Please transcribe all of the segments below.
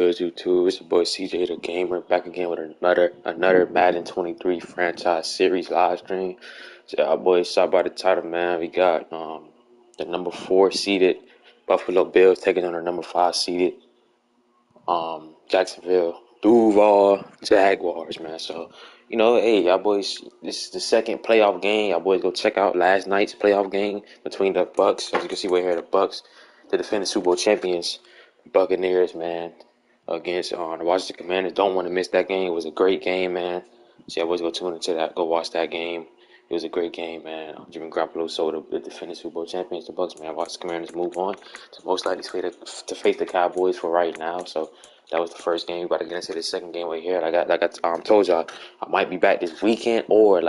Good YouTube. It's your boy CJ the Gamer back again with another Madden 23 franchise series live stream. So our boys saw by the title, man. We got the number 4 seeded Buffalo Bills taking on the number 5 seeded Jacksonville Duval Jaguars, man. So hey, y'all boys, this is the second playoff game. Y'all boys go check out last night's playoff game between the Bucks. As you can see right here, the Bucks, the defending Super Bowl champions, Buccaneers, man, against the Washington Commanders. Don't want to miss that game. It was a great game, man. So y'all boys go tune into that. Go watch that game. It was a great game, man. Jimmy Garoppolo sold the defending Super Bowl champions, the Bucks, man. Watch the Commanders move on to most likely face the Cowboys for right now. So that was the first game. We about to get into the second game right here. Like I told y'all, I might be back this weekend or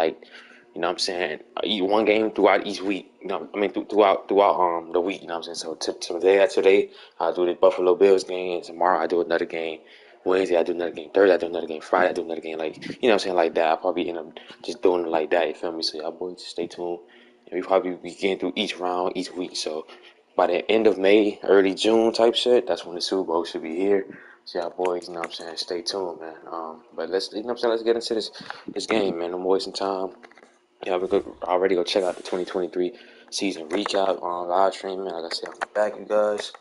I'm saying, one game throughout each week. Throughout the week. You know what I'm saying. So today I'll do the Buffalo Bills game. And tomorrow I do another game. Wednesday I do another game. Thursday I do another game. Friday I do another game. Like that. I'll probably end up just doing it like that. You feel me? So y'all boys just stay tuned. And we probably be getting through each round each week. So by the end of May, early June type shit, that's when the Super Bowl should be here. So y'all boys, stay tuned, man. But let's let's get into this game, man. I'm wasting time. Yeah, we could already go check out the 2023 season recap on live stream, man. Like I said, I'm back, you guys.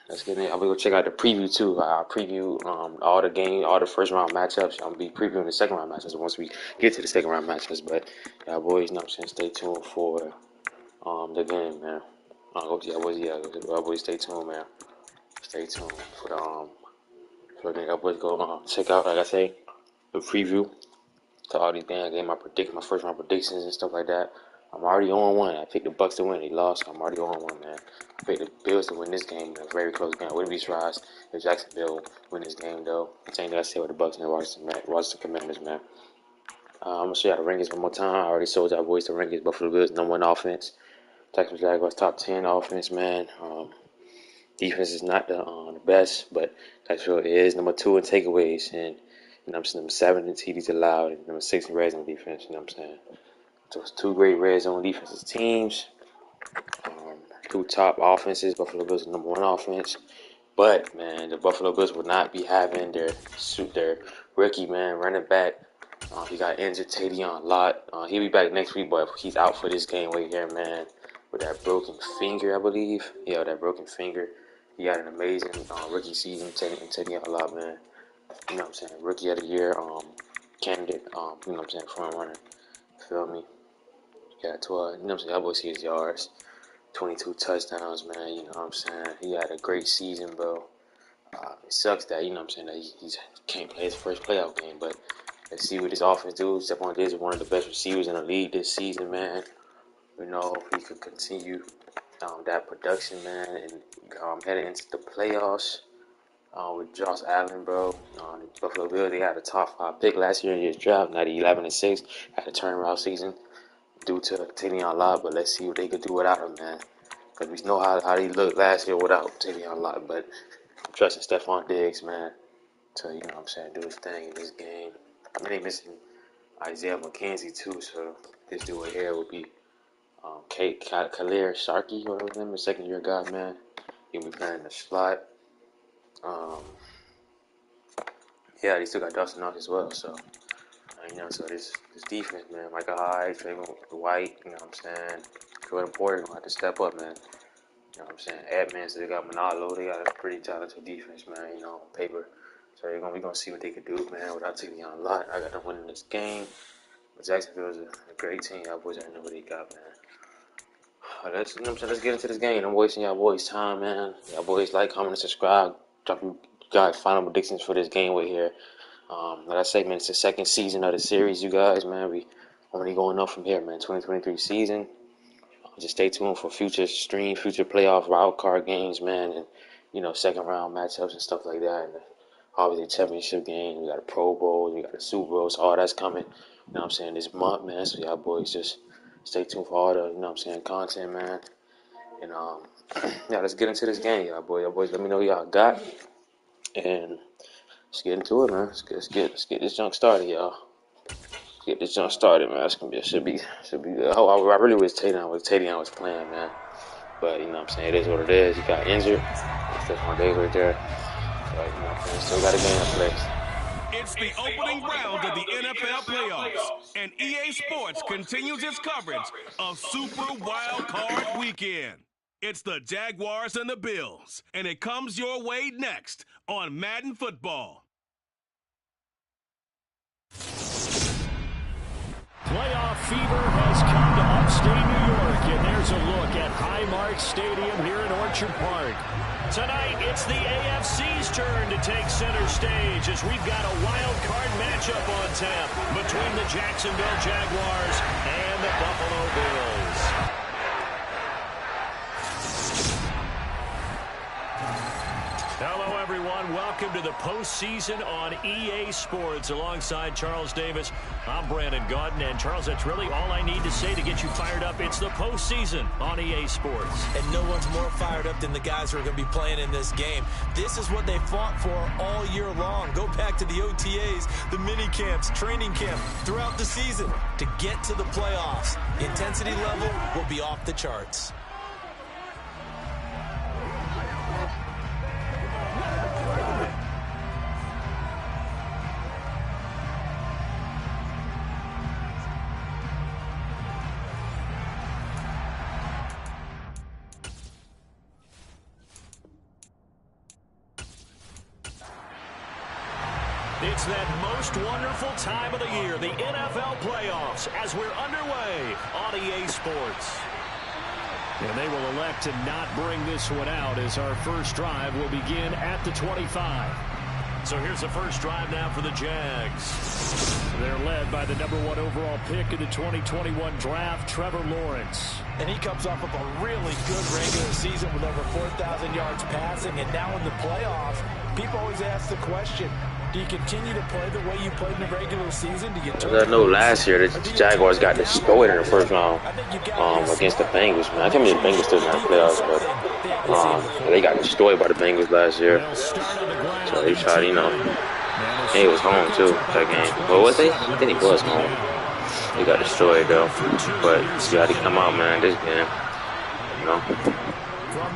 Let's get in. I'm gonna go check out the preview too. I'll preview all the game, all the first round matchups. I'm gonna be previewing the second round matchups once we get to the second round matchups. But y'all boys, stay tuned for the game, man. Y'all boys, stay tuned, man. Stay tuned for the y'all boys go check out, like I say, the preview to all these games. I gave my first round predictions and stuff like that. I'm already on one. I picked the Bucks to win. They lost. So I'm already on one, man. I picked the Bills to win this game. A very close game. I wouldn't be surprised if Jacksonville win this game, though. Same thing I said with the Bucks and the Washington Commanders, man. I'm gonna show y'all the rankings one more time. I already showed y'all boys the rankings. Buffalo Bills number 1 offense. Jacksonville Jaguars top 10 offense, man. Defense is not the best, but Jacksonville is number 2 in takeaways, and number 7 in TDs allowed, and number 6 in red zone defense. You know what I'm saying? So it's 2 great red zone defensive teams. 2 top offenses. Buffalo Bills are number 1 offense, but man, the Buffalo Bills will not be having their rookie man running back. He got injured, Tavion Lott. He'll be back next week, but he's out for this game right here, man, with that broken finger, I believe. Yeah, that broken finger. He had an amazing rookie season, Tavion Lott, man. You know what I'm saying? Rookie of the year candidate, front runner. Feel me? Yeah, 12, you know what I'm saying? Y'all boys see his yards. 22 touchdowns, man. You know what I'm saying? He had a great season, bro. It sucks that, that he can't play his first playoff game, but let's see what this offense do. Stephon Diggs is one of the best receivers in the league this season, man. If he could continue that production, man, and heading into the playoffs with Josh Allen, bro. The Buffalo Bills, they had a top 5 pick last year in his draft, 11-6. Had a turnaround season due to Tavion Lott, but let's see what they could do without him, man. Because we know how he looked last year without Tavion Lott, but I'm trusting Stephon Diggs, man, to, do his thing in this game. They missing Isaiah McKenzie, too, so this dude right here will be Khalil Sharkey, whatever his name is, second-year guy, man. He'll be playing the slot. Yeah, they still got Dustin Knox as well, so so this defense, man, Michael Hyde, Trayvon White, you know what I'm saying? Jordan Porter gonna have to step up, man. You know what I'm saying? Edmonds, they got Manalo, they got a pretty talented defense, man, on paper. So we're gonna see what they can do, man, without taking on a lot. I got them winning this game. But Jacksonville is a great team. Y'all boys already know what they got, man. Let's get into this game. I'm wasting y'all boys' time, man. Y'all boys like, comment, and subscribe. Drop you guys final predictions for this game right here. Like I say, man, it's the second season of the series, you guys, man. We only going up from here, man. 2023 season. Just stay tuned for future playoff wildcard games, man, and second round matchups and stuff like that. And obviously championship game. We got a Pro Bowl, we got a Super Bowl, so all that's coming. You know what I'm saying, this month, man. So y'all boys just stay tuned for all the content, man. And yeah, let's get into this game, y'all boys. Let me know what y'all got, and let's get into it, man. Let's get this junk started, y'all. Get this junk started, man. It's gonna be should be good. I really wish Tavion was playing, man. But, you know what I'm saying, it is what it is. He got injured. Stephon Diggs right there. But, you know what I'm saying, still got a game to play. It's the opening round of the NFL playoffs, and EA Sports continues its coverage of Super Wild Card Weekend. It's the Jaguars and the Bills, and it comes your way next on Madden Football. Playoff fever has come to upstate New York, and there's a look at Highmark Stadium here in Orchard Park. Tonight, it's the AFC's turn to take center stage as we've got a wild card matchup on tap between the Jacksonville Jaguars and the Buffalo Bills. Hello, everyone. Welcome to the postseason on EA Sports. Alongside Charles Davis, I'm Brandon Gaudin. And, Charles, that's really all I need to say to get you fired up. It's the postseason on EA Sports. And no one's more fired up than the guys who are going to be playing in this game. This is what they fought for all year long. Go back to the OTAs, the mini camps, training camp, throughout the season to get to the playoffs. The intensity level will be off the charts. It's that most wonderful time of the year, the NFL playoffs, as we're underway on EA Sports. And they will elect to not bring this one out as our first drive will begin at the 25. So here's the first drive now for the Jags. They're led by the #1 overall pick in the 2021 draft, Trevor Lawrence. And he comes off of a really good regular season with over 4,000 yards passing. And now in the playoffs, people always ask the question, do you continue to play the way you played in the regular season? Do you I know last year the Jaguars got destroyed in the first round against the Bengals, man. I can't believe the Bengals still in the playoffs, but they got destroyed by the Bengals last year. So they tried, you know. And he was home too that game. What was they? I think he was home. They got destroyed though. But see how they come out, man, this game. You know.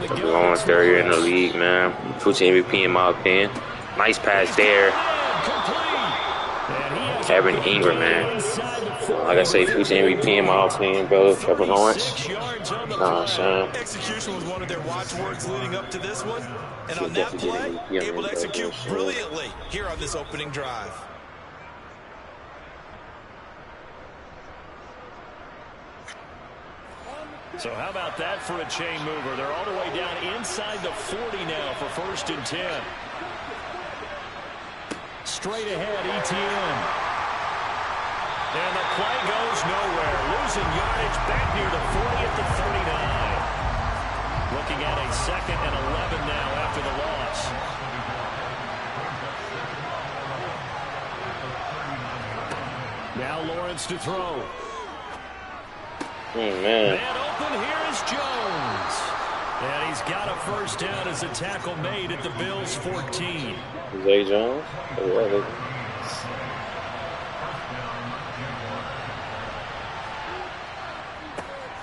We're going third year in the league, man. Future MVP in my opinion. Nice pass there. Evan Ingram, man. Like I say, future MVP in my opinion, bro. Trevor Lawrence. Nah, son. Execution was one of their watchwords leading up to this one. And on that play, able to execute brilliantly here on this opening drive. So how about that for a chain mover? They're all the way down inside the 40 now for 1st and 10. Straight ahead, ETN. And the play goes nowhere. Losing yardage back near the 40 at the 39. Looking at a 2nd and 11 now after the loss. Now Lawrence to throw. Oh, man. Man open, here is Jones. And he's got a first down as a tackle made at the Bills' 14. Zay Jones?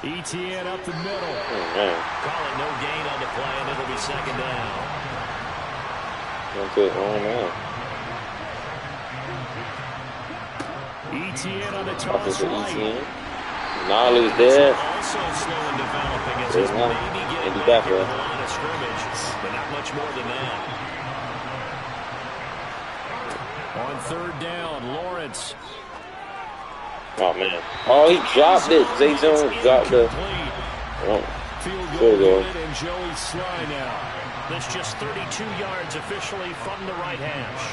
ETN up the middle. Oh, Call it no gain on the play, and it'll be 2nd down. That's it. Oh, man. ETN on the toss right. Knowledge there. Also slow in developing as There's he's one. maybe getting And he's back back here there. at the line of scrimmage, but not much more than that. On 3rd down, Lawrence. Oh, man. Oh, he dropped it. Zay Jones dropped the... Oh, Field goal goal unit and Joey Sly now. That's just 32 yards officially from the right hash.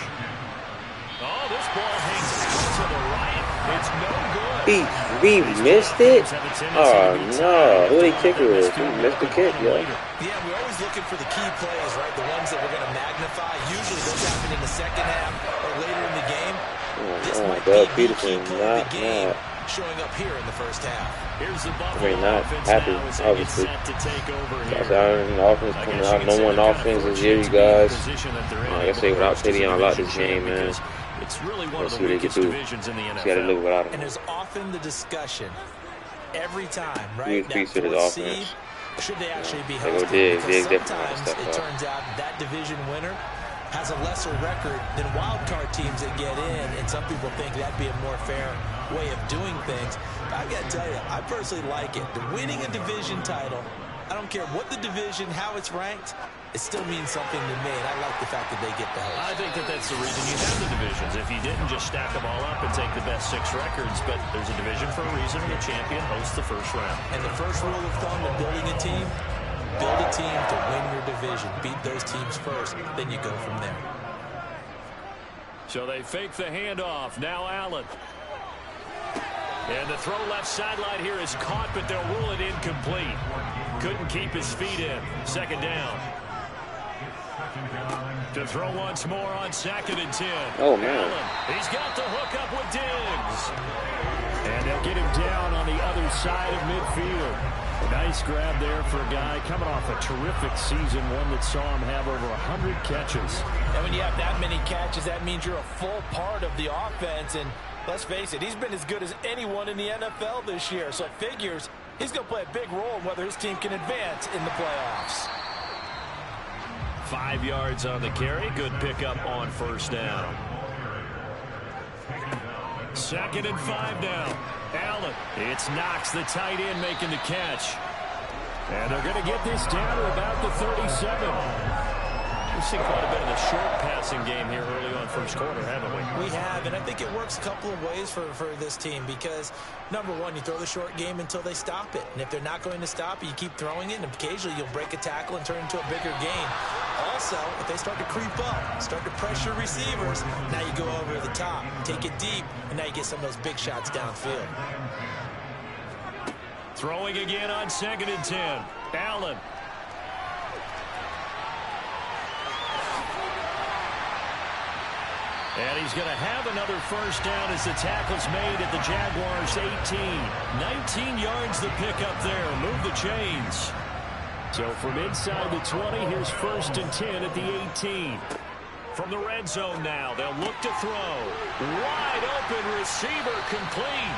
Oh, this ball hangs out to the right. It's no good. He missed it? Oh, no. Who the kicker is? He missed the kick, yo. Yeah, we're always looking for the key plays, right? The ones that we're going to magnify. Usually those happen in the second half or later in the game. This might be the key play of the game showing up here in the first half. Here's the I mean, not happy, obviously. Offense coming out. No one offense is here, you guys. Like I say, without Teddy, I like this game, man. It's really one Let's of see the what they weakest can do. divisions in the NFL. You got to live without him. And there's often the discussion every time, right? Huge piece of his offense. Should they actually be They go hosting? Diggs. Because sometimes it turns out that division winner has a lesser record than wild card teams that get in, and some people think that'd be a more fair way of doing things. But I gotta tell you, I personally like it. The winning a division title, I don't care what the division, how it's ranked, it still means something to me, and I like the fact that they get the host. I think that's the reason you have the divisions. If you didn't just stack them all up and take the best 6 records, but there's a division for a reason, and the champion hosts the first round. And the first rule of thumb in building a team, build a team to win your division. Beat those teams first, then you go from there. So they fake the handoff. Now Allen. And the throw left sideline here is caught, but they'll rule it incomplete. Couldn't keep his feet in. Second down. To throw once more on 2nd and 10. Oh, man. Allen, he's got the hook up with Diggs. And they'll get him down on the other side of midfield. A nice grab there for a guy coming off a terrific season, one that saw him have over 100 catches. And when you have that many catches, that means you're a full part of the offense. And let's face it, he's been as good as anyone in the NFL this year. So it figures he's going to play a big role in whether his team can advance in the playoffs. 5 yards on the carry. Good pickup on first down. 2nd and 5 now. Allen. It's Knox, the tight end, making the catch. And they're going to get this down to about the 37. We've seen quite a bit of the short passing game here early on first quarter, haven't we? We have, and I think it works a couple of ways for this team because, number one, you throw the short game until they stop it. And if they're not going to stop it, you keep throwing it, and occasionally you'll break a tackle and turn it into a bigger gain. Also, if they start to creep up, start to pressure receivers, now you go over the top, take it deep, and now you get some of those big shots downfield. Throwing again on 2nd and 10. Allen. And he's going to have another first down as the tackle's made at the Jaguars' 18. 19 yards the pickup there. Move the chains. So from inside the 20, here's 1st and 10 at the 18. From the red zone now, they'll look to throw. Wide open receiver complete.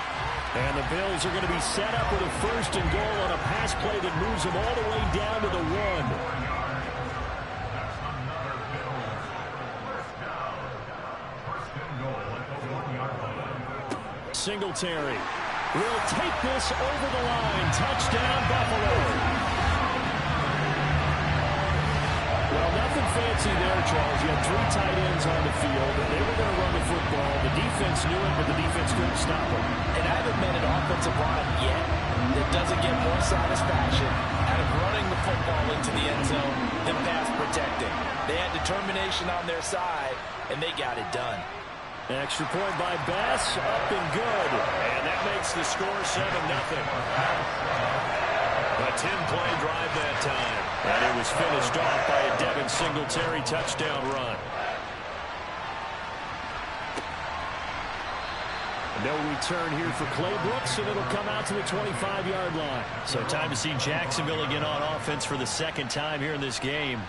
And the Bills are going to be set up with a 1st and goal on a pass play that moves them all the way down to the 1. Singletary will take this over the line. Touchdown, Buffalo. Well, nothing fancy there, Charles. You had 3 tight ends on the field. They were going to run the football. The defense knew it, but the defense couldn't stop them. And I haven't met an offensive line yet that doesn't get more satisfaction out of running the football into the end zone than pass protecting. They had determination on their side, and they got it done. Extra point by Bass, up and good. And that makes the score 7-0. A 10-play drive that time. And it was finished off by a Devin Singletary touchdown run. No return here for Clay Brooks, and it'll come out to the 25-yard line. So time to see Jacksonville again on offense for the 2nd time here in this game.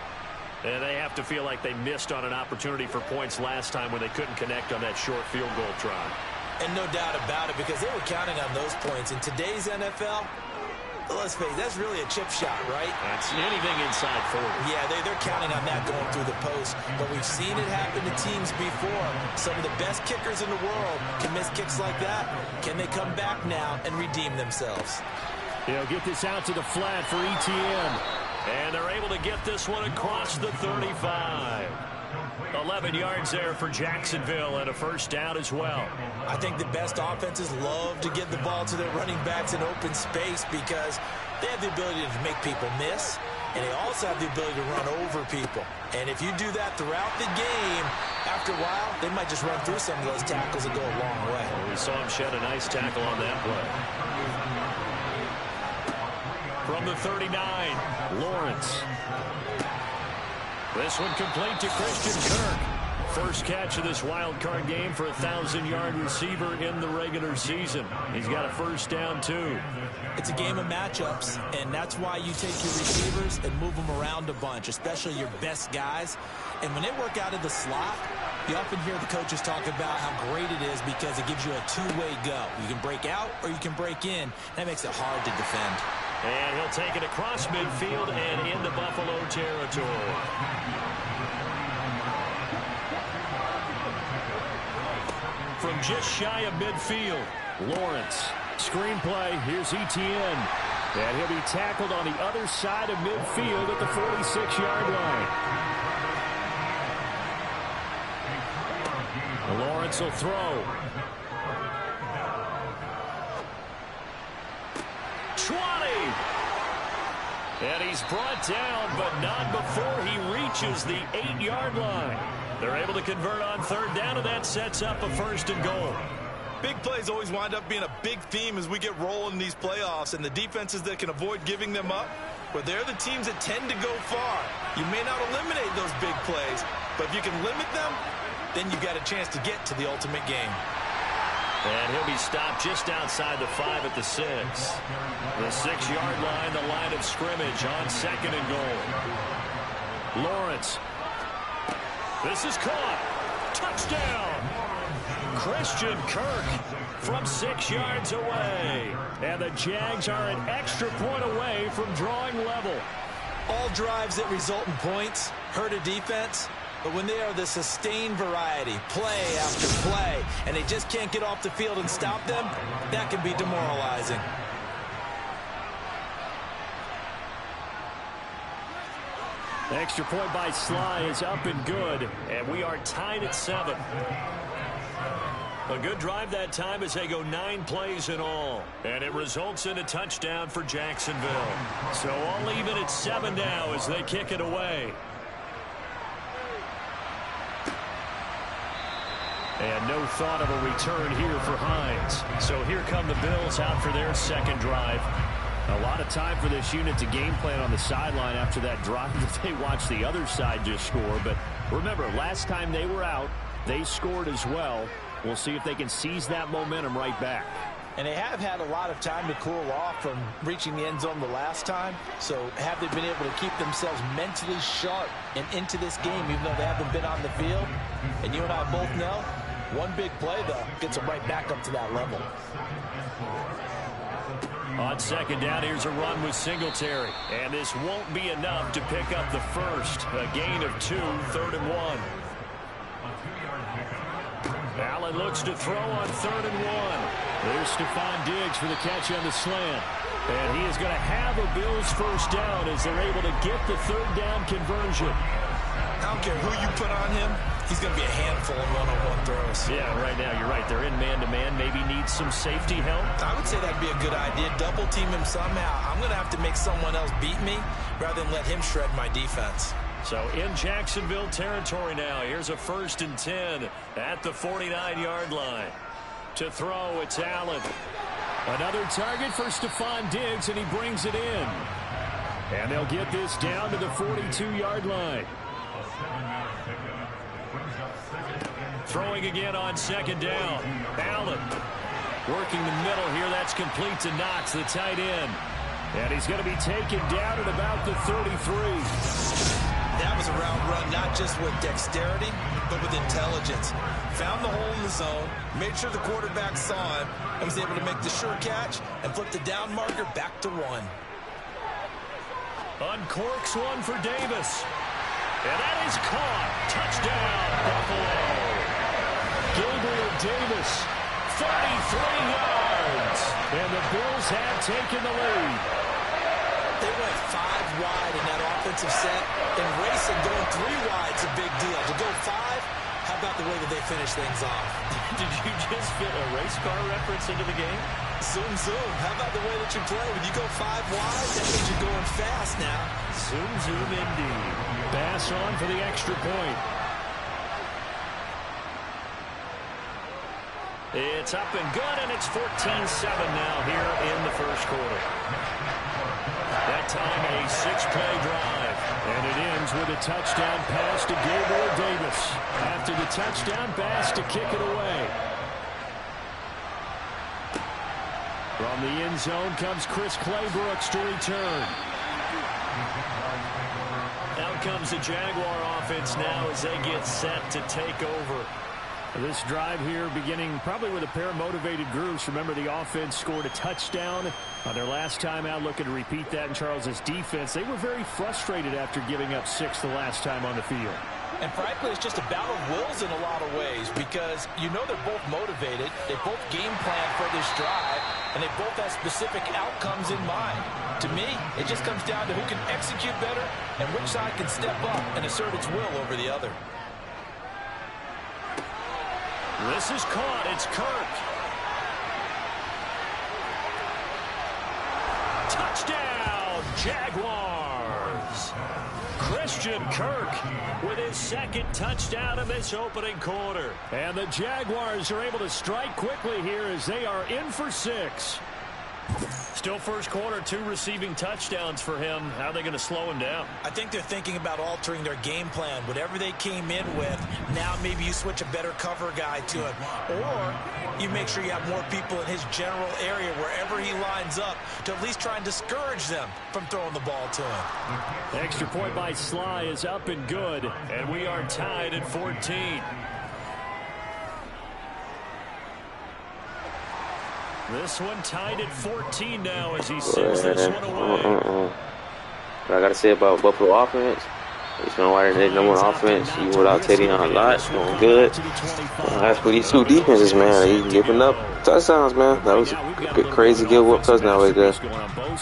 And they have to feel like they missed on an opportunity for points last time when they couldn't connect on that short field goal try. And no doubt about it, because they were counting on those points. In today's NFL, let's face it, that's really a chip shot, right? That's anything inside 40. Yeah, they're counting on that going through the post. But we've seen it happen to teams before. Some of the best kickers in the world can miss kicks like that. Can they come back now and redeem themselves? They'll get this out to the flat for ETN. And they're able to get this one across the 35. 11 yards there for Jacksonville and a first down as well. I think the best offenses love to get the ball to their running backs in open space because they have the ability to make people miss, and they also have the ability to run over people. And if you do that throughout the game, after a while, they might just run through some of those tackles and go a long way. Well, we saw him shed a nice tackle on that play. From the 39, Lawrence. This one complete to Christian Kirk. First catch of this wild card game for a 1,000-yard receiver in the regular season. He's got a first down, too. It's a game of matchups, and that's why you take your receivers and move them around a bunch, especially your best guys. And when they work out of the slot, you often hear the coaches talk about how great it is because it gives you a two-way go. You can break out or you can break in. That makes it hard to defend. And he'll take it across midfield and into Buffalo territory. From just shy of midfield, Lawrence. Screen play, here's Etienne. And he'll be tackled on the other side of midfield at the 46-yard line. Lawrence will throw. 20! And he's brought down, but not before he reaches the 8-yard line. They're able to convert on third down, and that sets up a 1st and goal. Big plays always wind up being a big theme as we get rolling in these playoffs, and the defenses that can avoid giving them up, well, they're the teams that tend to go far. You may not eliminate those big plays, but if you can limit them, then you've got a chance to get to the ultimate game. And he'll be stopped just outside the 5 at the 6. The 6-yard line, the line of scrimmage on 2nd and goal. Lawrence. This is caught. Touchdown. Christian Kirk from 6 yards away. And the Jags are an extra point away from drawing level. All drives that result in points hurt a defense. But when they are the sustained variety, play after play, and they just can't get off the field and stop them, that can be demoralizing. The extra point by Sly is up and good, and we are tied at 7. A good drive that time as they go 9 plays in all. And it results in a touchdown for Jacksonville. So all even at 7 now as they kick it away. And no thought of a return here for Hines. So here come the Bills out for their 2nd drive. A lot of time for this unit to game plan on the sideline after that drive that they watched the other side just score. But remember, last time they were out, they scored as well. We'll see if they can seize that momentum right back. And they have had a lot of time to cool off from reaching the end zone the last time. So have they been able to keep themselves mentally sharp and into this game, even though they haven't been on the field? And you and I both know, one big play, though, gets them right back up to that level. On 2nd down, here's a run with Singletary. And this won't be enough to pick up the first. A gain of 2, 3rd and 1. Allen looks to throw on 3rd and 1. There's Stephon Diggs for the catch on the slant. And he is going to have a Bills first down as they're able to get the 3rd down conversion. I don't care who you put on him, he's going to be a handful of one-on-one throws. Yeah, right now you're right. They're in man-to-man. Maybe needs some safety help. I would say that'd be a good idea. Double team him somehow. I'm going to have to make someone else beat me rather than let him shred my defense. So in Jacksonville territory now. Here's a 1st and 10 at the 49-yard line. To throw, it's Allen. Another target for Stephon Diggs, and he brings it in. And they'll get this down to the 42-yard line. Throwing again on 2nd down. Allen working the middle here. That's complete to Knox, the tight end. And he's going to be taken down at about the 33. That was a route run, not just with dexterity, but with intelligence. Found the hole in the zone, made sure the quarterback saw him, and was able to make the sure catch and flip the down marker back to 1. Uncorks one for Davis. And that is caught. Touchdown, Buffalo. Gabriel Davis, 33 yards. And the Bills have taken the lead. They went 5 wide in that offensive set. And racing, going 3 wide is a big deal. To go 5, how about the way that they finish things off? Did you just fit a race car reference into the game? Zoom, zoom. How about the way that you play? When you go 5 wide, that means you're going fast now. Zoom, zoom indeed. Pass on for the extra point. It's up and good, and it's 14-7 now here in the first quarter. That time a 6-play drive. And it ends with a touchdown pass to Gabriel Davis. After the touchdown pass to kick it away. From the end zone comes Chris Claybrooks to return. Out comes the Jaguar offense now as they get set to take over. This drive here beginning probably with a pair of motivated groups. Remember, the offense scored a touchdown on their last time out. Looking to repeat that in Charles's defense. They were very frustrated after giving up 6 the last time on the field. And frankly, it's just a battle of wills in a lot of ways because you know they're both motivated. They both game plan for this drive, and they both have specific outcomes in mind. To me, it just comes down to who can execute better and which side can step up and assert its will over the other. This is caught. It's Kirk. Touchdown, Jaguars. Christian Kirk with his second touchdown in this opening quarter. And the Jaguars are able to strike quickly here as they are in for 6. Still first quarter, 2 receiving touchdowns for him. How are they going to slow him down? I think they're thinking about altering their game plan. Whatever they came in with, now maybe you switch a better cover guy to him. Or you make sure you have more people in his general area wherever he lines up to at least try and discourage them from throwing the ball to him. The extra point by Sly is up and good, and we are tied at 14. This one tied at 14 now as he sends this one away. What I got to say about Buffalo offense, it's been why there's no more offense. Even without Teddy on a lot, it's going good. As for these 2 defenses, man, they giving up touchdowns, man. That was a crazy give-up touchdown right there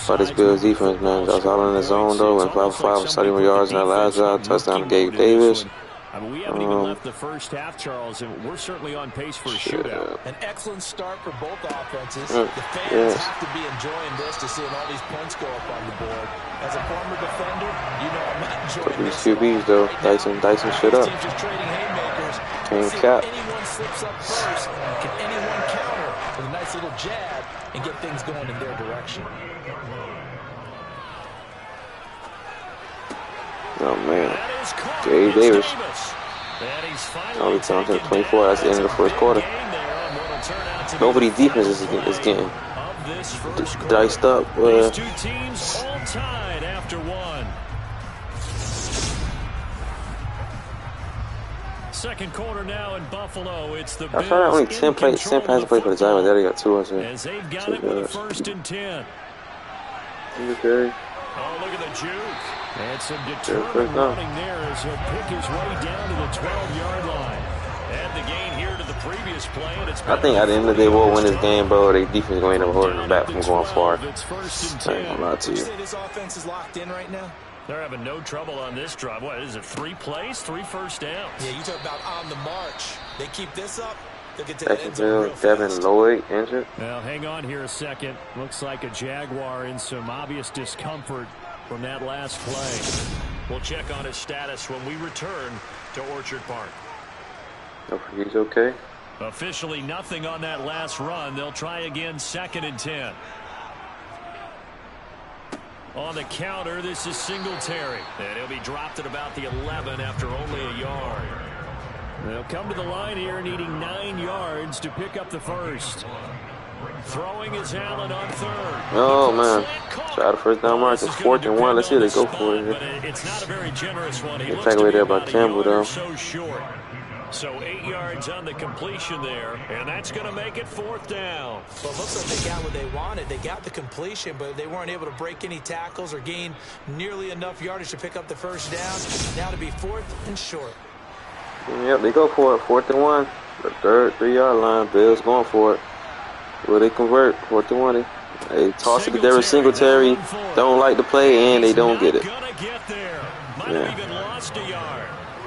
by this Bills defense, man. That was all in the zone, though. Went 5 for 5, 71 yards in that last drive. Touchdown to Gabe Davis. I mean, we haven't even left the first half, Charles, and we're certainly on pace for a shootout. An excellent start for both offenses. The fans have to be enjoying this to seeing all these points go up on the board. As a former defender, you know I'm not enjoying this. These QBs, though, dicing shit up. Can't cap. Anyone slips up first, can anyone counter with a nice little jab and get things going in their direction? Oh, man. Gabe Davis. Only counting 24. That's the end of the first quarter. Nobody defense is getting diced up. These 2 teams all tied after 1. Second quarter now in Buffalo. It's the Bills. I thought only 10 passes played for the Giants. They got 2 on there. As they've got it with a 1st and 10. Okay. Oh, look at the juke. And some determined running there as he'll pick his way down to the 12-yard line. And the gain here to the previous play. And it's I think at the end of the day, we'll win this game, bro. Their defense is going to end up holding them back from going far. I ain't gonna lie to you. Would you say this offense is locked in right now? They're having no trouble on this drive. What is it, 3 plays, 3 first downs? Yeah, you talk about on the march. They keep this up, they'll get to the end zone real fast. Devin Lloyd injured. Well, hang on here a second. Looks like a Jaguar in some obvious discomfort from that last play. We'll check on his status when we return to Orchard Park. Hopefully he's okay. Officially nothing on that last run. They'll try again, 2nd and 10. On the counter, this is Singletary. And he'll be dropped at about the 11 after only a yard. They'll come to the line here needing 9 yards to pick up the first. Throwing is Allen on 3rd. Oh, man. Try the first down mark. It's 4th and 1. Let's see if they go for it. It's not a very generous one. He looks take away there by Campbell, though. So short. So 8 yards on the completion there, and that's going to make it 4th down. Well, it looks like they got what they wanted. They got the completion, but they weren't able to break any tackles or gain nearly enough yardage to pick up the first down. Now to be 4th and short. Yep, they go for it. 4th and 1. The 3-yard line. Bills going for it. Will they convert? 4th and 1. They toss it to Derek Singletary. Don't like the play, and they don't get it. Yeah.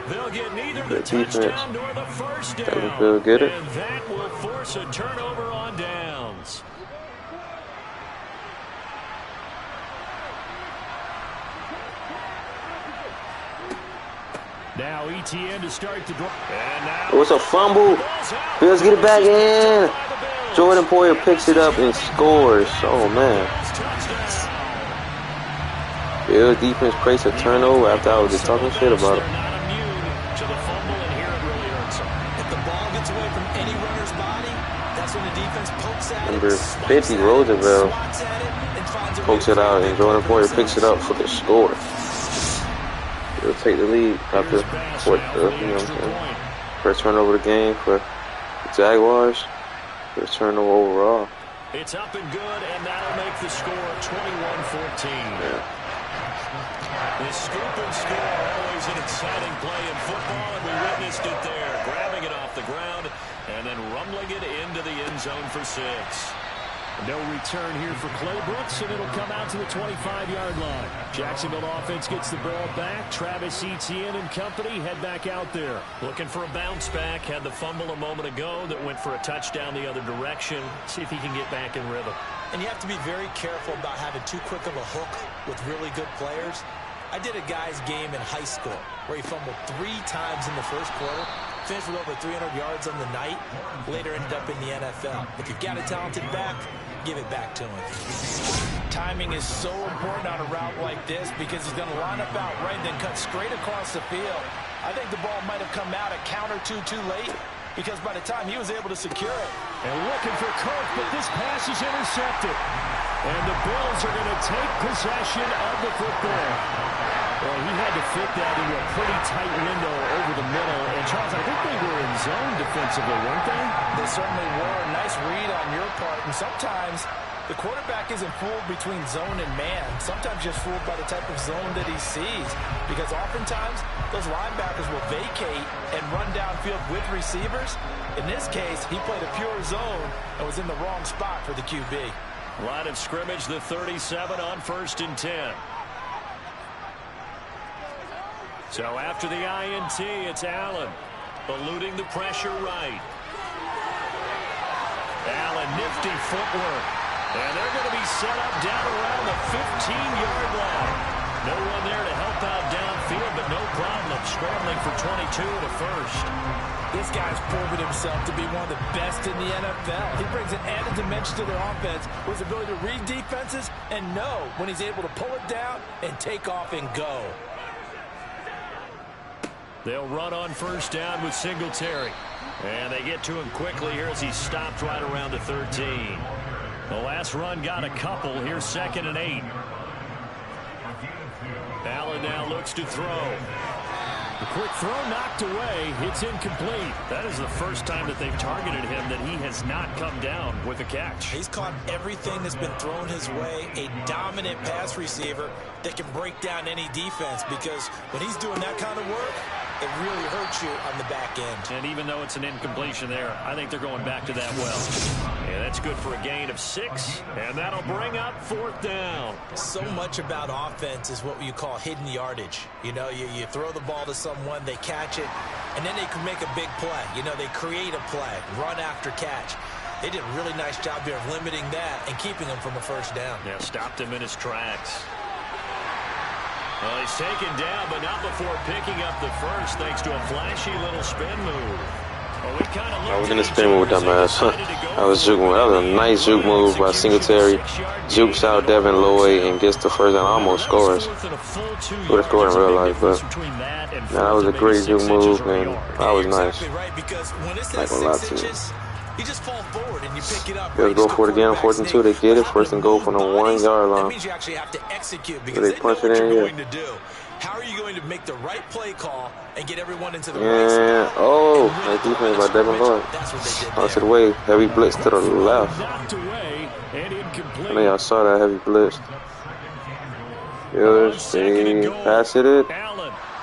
They'll get neither the touchdown nor the first down. They'll get it. And that will force a turnover on downs. Now ETN to start the drive. It was a fumble. Bills get it back in. Jordan Poyer picks it up and scores. Oh, man. Bills defense creates a turnover after I was just talking shit about it. Number 50, Roosevelt pokes it out, and Jordan Poyer picks it up for the score. He'll take the lead after first turnover of the game for Jaguars. First turnover overall. It's up and good, and that'll make the score 21-14. Yeah. This scoop and score, always an exciting play in football, and we witnessed it there. Grabbing it off the ground and then rumbling it into the end zone for 6. No return here for Clay Brooks, and it'll come out to the 25-yard line. Jacksonville offense gets the ball back. Travis Etienne and company head back out there. Looking for a bounce back. Had the fumble a moment ago that went for a touchdown the other direction. See if he can get back in rhythm. And you have to be very careful about having too quick of a hook with really good players. I did a guy's game in high school where he fumbled 3 times in the first quarter, finished with over 300 yards on the night, later ended up in the NFL. If you've got a talented back, give it back to him. Timing is so important on a route like this because he's going to line up out right and then cut straight across the field. I think the ball might have come out at counter two too late because by the time he was able to secure it. And looking for Kirk, but this pass is intercepted. And the Bills are going to take possession of the football. Well, he had to fit that into a pretty tight window over the middle. And, Charles, I think they were in zone defensively, weren't they? They certainly were. Nice read on your part. And sometimes the quarterback isn't fooled between zone and man. Sometimes just fooled by the type of zone that he sees. Because oftentimes those linebackers will vacate and run downfield with receivers. In this case, he played a pure zone and was in the wrong spot for the QB. Line of scrimmage, the 37 on 1st and 10. So after the INT, it's Allen, eluding the pressure right. Allen, nifty footwork. And they're going to be set up down around the 15-yard line. No one there to help out downfield, but no problem scrambling for 22 to first. This guy's proven himself to be one of the best in the NFL. He brings an added dimension to their offense with his ability to read defenses and know when he's able to pull it down and take off and go. They'll run on 1st down with Singletary. And they get to him quickly here as he stopped right around the 13. The last run got a couple. Here's 2nd and 8. Allen now looks to throw. The quick throw knocked away. It's incomplete. That is the first time that they've targeted him that he has not come down with a catch. He's caught everything that's been thrown his way. A dominant pass receiver that can break down any defense because when he's doing that kind of work, it really hurts you on the back end. And even though it's an incompletion there, I think they're going back to that well. And that's good for a gain of 6. And that'll bring up 4th down. So much about offense is what you call hidden yardage. You know, you throw the ball to someone, they catch it, and then they can make a big play. You know, they create a play, run after catch. They did a really nice job here of limiting that and keeping him from a 1st down. Yeah, stopped him in his tracks. Well, he's taken down, but not before picking up the first, thanks to a flashy little spin move. Well, I was in a spin move with that ass. That was juke move. That was a nice juke move by Singletary. Jukes out Devin Lloyd and gets the first down. Almost scores. Would have scored in real life, but that was a great juke move, and that was nice. Not gonna lie to you. You just fall forward and you pick it up. Let's go for it again. 4th and 2. They get it. 1st and goal from the 1-yard line. That means you actually have to execute because They they know punch what it you're in going here. to do. How are you going to make the right play call and get everyone into the right Yeah. spot? Oh, nice defense by Devin Lloyd. That's what they did Oh, to the way. Heavy blitz to the left. knocked away and I incomplete. know y'all saw that heavy blitz. Here's the pass it.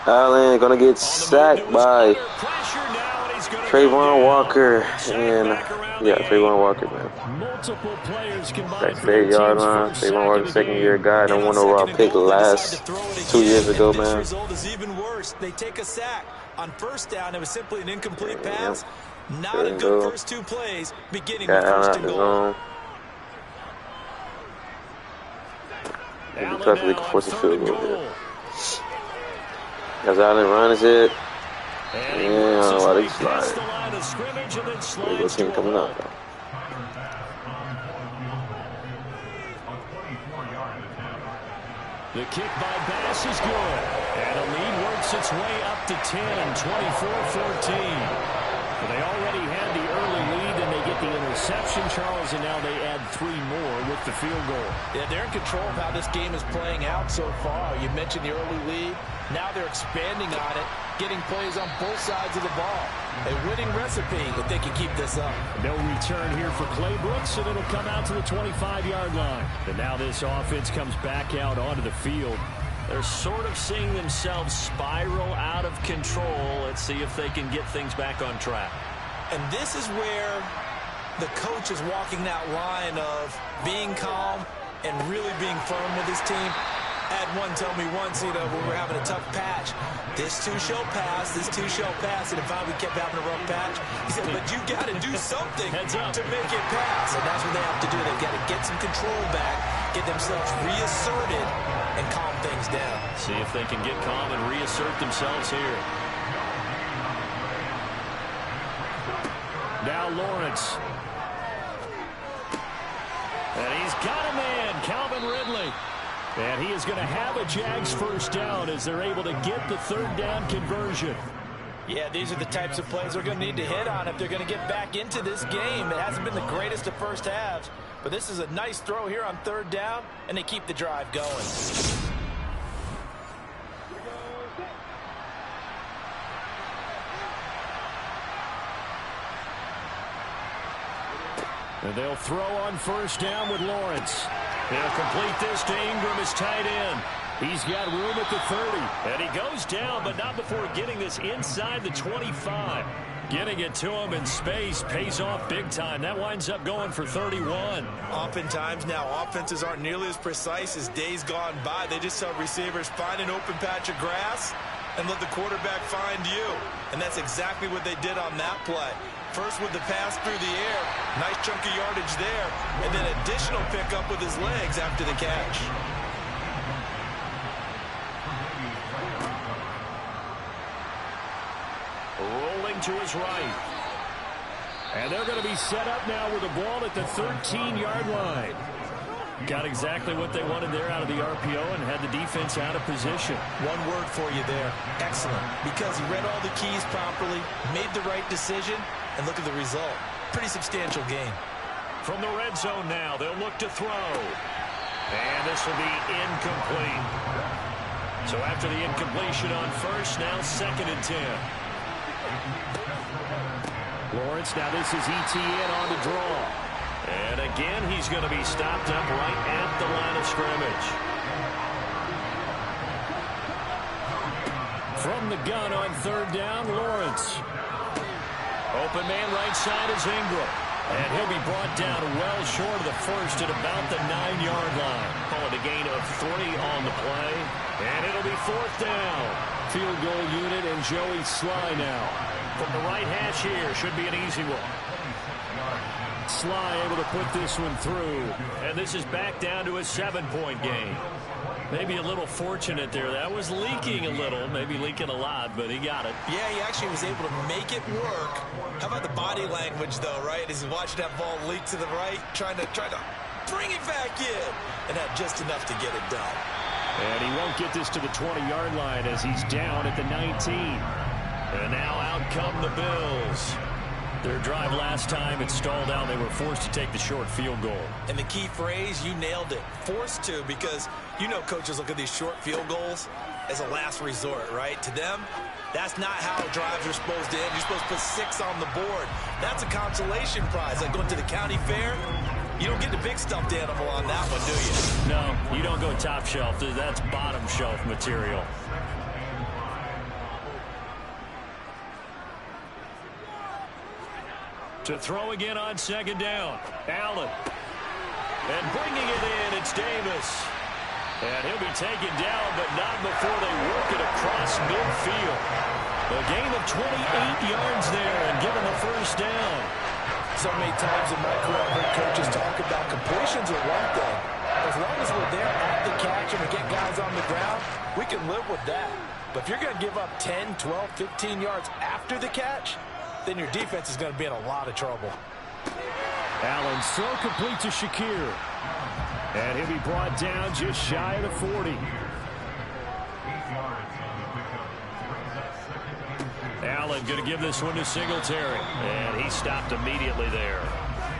Allen gonna get sacked by Trayvon Walker. And yeah, Trayvon Walker, man. Multiple players That 8-yard line. Trayvon Walker, 2nd-year guy. Don't want overall pick last 2 years ago, man. The result is even worse. They take a sack. On 1st down, it was simply an incomplete pass. Not a good first 2 plays, beginning with 1st and goal. It'll be tough if they can force a field goal here. As Allen runs it. Yeah, why they slide. There goes team coming up, though. The kick by Bass is good. And a lead works its way up to 10, 24-14. They already had the early lead, and they get the interception, Charles, and now they add 3 more with the field goal. Yeah, they're in control of how this game is playing out so far. You mentioned the early lead. Now they're expanding on it, getting plays on both sides of the ball. A winning recipe if they can keep this up. No return here for Clay Brooks, and it'll come out to the 25-yard line. And now this offense comes back out onto the field. They're sort of seeing themselves spiral out of control. Let's see if they can get things back on track. And this is where the coach is walking that line of being calm and really being firm with his team. Had one tell me once, when we were having a tough patch, this too shall pass, this too shall pass, and if we kept having a rough patch, he said, but you got to do something to make it pass. And that's what they have to do. They've got to get some control back, get themselves reasserted, and calm things down. See if they can get calm and reassert themselves here. Now Lawrence. And he's got a man, Calvin Ridley. And he is going to have a Jags first down as they're able to get the third down conversion. Yeah, these are the types of plays they're going to need to hit on if they're going to get back into this game. It hasn't been the greatest of first halves, but this is a nice throw here on third down, and they keep the drive going. And they'll throw on first down with Lawrence. They'll complete this to Ingram as tight end. He's got room at the 30. And he goes down, but not before getting this inside the 25. Getting it to him in space pays off big time. That winds up going for 31. Oftentimes now, offenses aren't nearly as precise as days gone by. They just tell receivers, find an open patch of grass and let the quarterback find you. And that's exactly what they did on that play. First with the pass through the air, nice chunk of yardage there, and then additional pickup with his legs after the catch. Rolling to his right. And they're going to be set up now with the ball at the 13-yard line. Got exactly what they wanted there out of the RPO and had the defense out of position. One word for you there, excellent, because he read all the keys properly, made the right decision, and look at the result. Pretty substantial gain. From the red zone now, they'll look to throw. And this will be incomplete. So after the incompletion on first, now 2nd and 10. Lawrence, now this is ETN on the draw. And again, he's going to be stopped up right at the line of scrimmage. From the gun on third down, Lawrence. Open man right side is Ingram. And he'll be brought down well short of the first at about the 9-yard line. Call it a gain of 3 on the play. And it'll be 4th down. Field goal unit and Joey Sly now. From the right hash here, should be an easy one. Sly able to put this one through. And this is back down to a 7-point game. Maybe a little fortunate there. That was leaking a little, maybe leaking a lot, but he got it. Yeah, he actually was able to make it work. How about the body language, though, right? As he watched that ball leak to the right, trying to bring it back in, and had just enough to get it done. And he won't get this to the 20-yard line as he's down at the 19. And now out come the Bills. Their drive last time, it stalled out. They were forced to take the short field goal. And the key phrase, you nailed it. Forced to, because you know coaches look at these short field goals as a last resort, right? To them, that's not how drives are supposed to end. You're supposed to put 6 on the board. That's a consolation prize. Like going to the county fair, you don't get the big stuffed animal on that one, do you? No, you don't go top shelf. That's bottom shelf material. To throw again on 2nd down. Allen. And bringing it in, it's Davis. And he'll be taken down, but not before they work it across midfield. A gain of 28 yards there and given the first down. So many times in my career, I've heard coaches talk about completions are one thing. As long as we're there at the catch and we get guys on the ground, we can live with that. But if you're going to give up 10, 12, 15 yards after the catch, then your defense is going to be in a lot of trouble. Allen's throw complete to Shakir. And he'll be brought down just shy of the 40. Allen going to give this one to Singletary. And he stopped immediately there.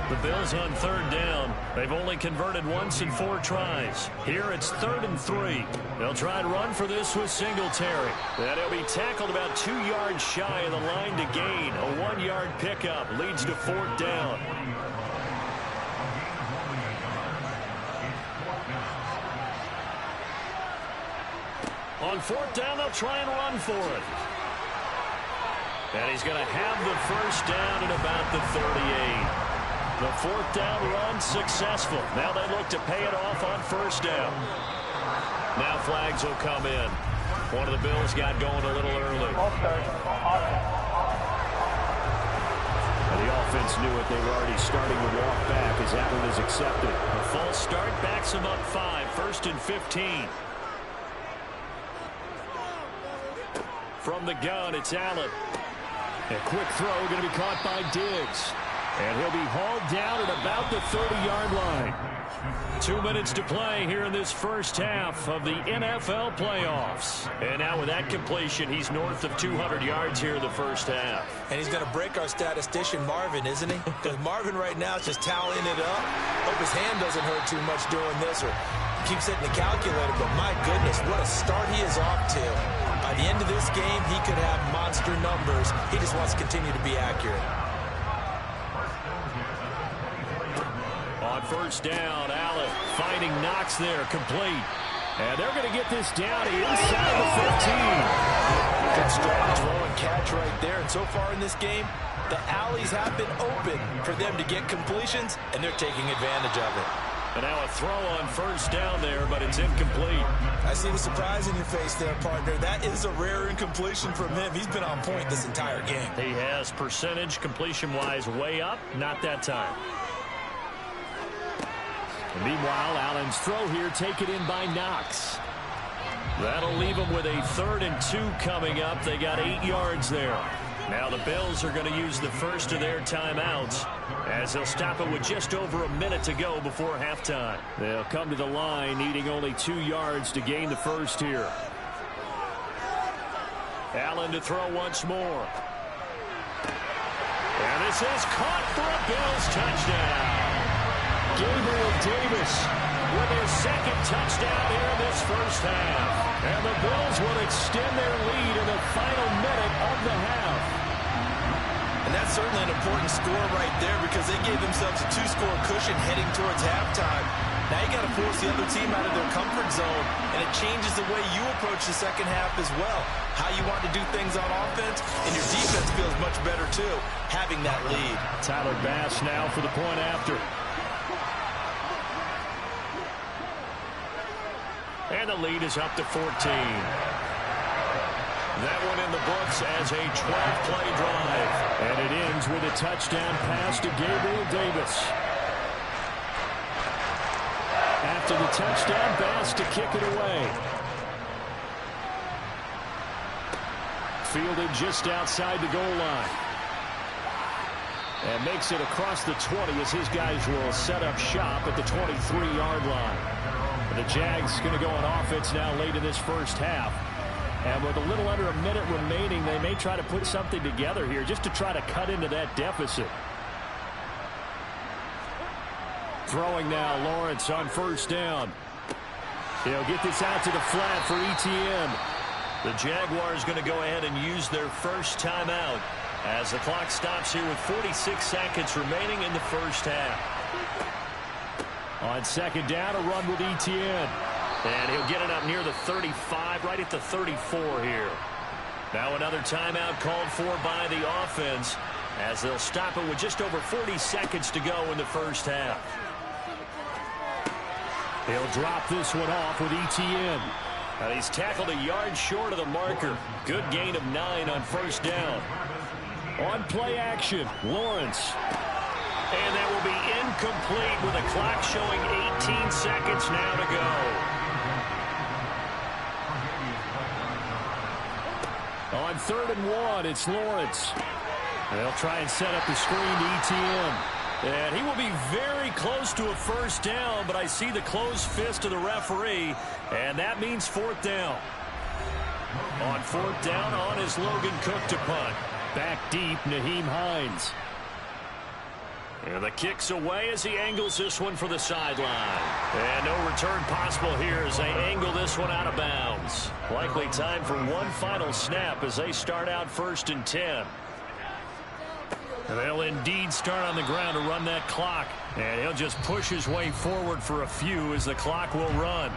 The Bills on third down. They've only converted once in 4 tries. Here it's 3rd and 3. They'll try and run for this with Singletary. And he'll be tackled about 2 yards shy of the line to gain. A 1-yard pickup leads to 4th down. On 4th down, they'll try and run for it. And he's going to have the first down at about the 38. The 4th down run successful. Now they look to pay it off on 1st down. Now flags will come in. One of the Bills got going a little early. And the offense knew it. They were already starting to walk back as Allen is accepted. A false start backs him up 5. 1st and 15. From the gun, it's Allen. A quick throw going to be caught by Diggs. And he'll be hauled down at about the 30-yard line. 2 minutes to play here in this first half of the NFL playoffs. And now with that completion, he's north of 200 yards here in the first half. And he's going to break our statistician, Marvin, isn't he? Because Marvin right now is just toweling it up. Hope his hand doesn't hurt too much doing this or keeps hitting the calculator. But my goodness, what a start he is off to. By the end of this game, he could have monster numbers. He just wants to continue to be accurate. On 1st down, Allen finding Knox there, complete. And they're going to get this down inside the 15. Good strong throw and catch right there. And so far in this game, the alleys have been open for them to get completions, and they're taking advantage of it. And now a throw on 1st down there, but it's incomplete. I see the surprise in your face there, partner. That is a rare incompletion from him. He's been on point this entire game. He has percentage completion-wise way up, not that time. And meanwhile, Allen's throw here taken in by Knox. That'll leave him with a 3rd and 2 coming up. They got 8 yards there. Now the Bills are going to use the first of their timeouts as they'll stop it with just over a minute to go before halftime. They'll come to the line needing only 2 yards to gain the first here. Allen to throw once more. And this is caught for a Bills touchdown. Gabriel Davis with their 2nd touchdown here in this first half. And the Bills will extend their lead in the final minute of the half. And that's certainly an important score right there because they gave themselves a 2-score cushion heading towards halftime. Now you got to force the other team out of their comfort zone, and it changes the way you approach the second half as well. How you want to do things on offense, and your defense feels much better too, having that lead. Tyler Bass now for the point after. And the lead is up to 14. That one in the books as a 12-play drive. And it ends with a touchdown pass to Gabriel Davis. After the touchdown, Bass to kick it away. Fielded just outside the goal line. And makes it across the 20 as his guys will set up shop at the 23-yard line. The Jags going to go on offense now late in this first half. And with a little under a minute remaining, they may try to put something together here just to try to cut into that deficit. Throwing now, Lawrence on 1st down. He'll get this out to the flat for Etienne. The Jaguars going to go ahead and use their first timeout as the clock stops here with 46 seconds remaining in the first half. On 2nd down, a run with Etienne. And he'll get it up near the 35, right at the 34 here. Now another timeout called for by the offense as they'll stop it with just over 40 seconds to go in the first half. He'll drop this one off with Etienne. And he's tackled a yard short of the marker. Good gain of 9 on 1st down. On play action, Lawrence. And that will be incomplete with the clock showing 18 seconds now to go. On 3rd and 1, it's Lawrence. They'll try and set up the screen to Etienne. And he will be very close to a first down, but I see the closed fist of the referee, and that means 4th down. On 4th down, on is Logan Cook to punt. Back deep, Nyheim Hines. And the kick's away as he angles this one for the sideline. And no return possible here as they angle this one out of bounds. Likely time for one final snap as they start out 1st and 10. And they'll indeed start on the ground to run that clock. And he'll just push his way forward for a few as the clock will run.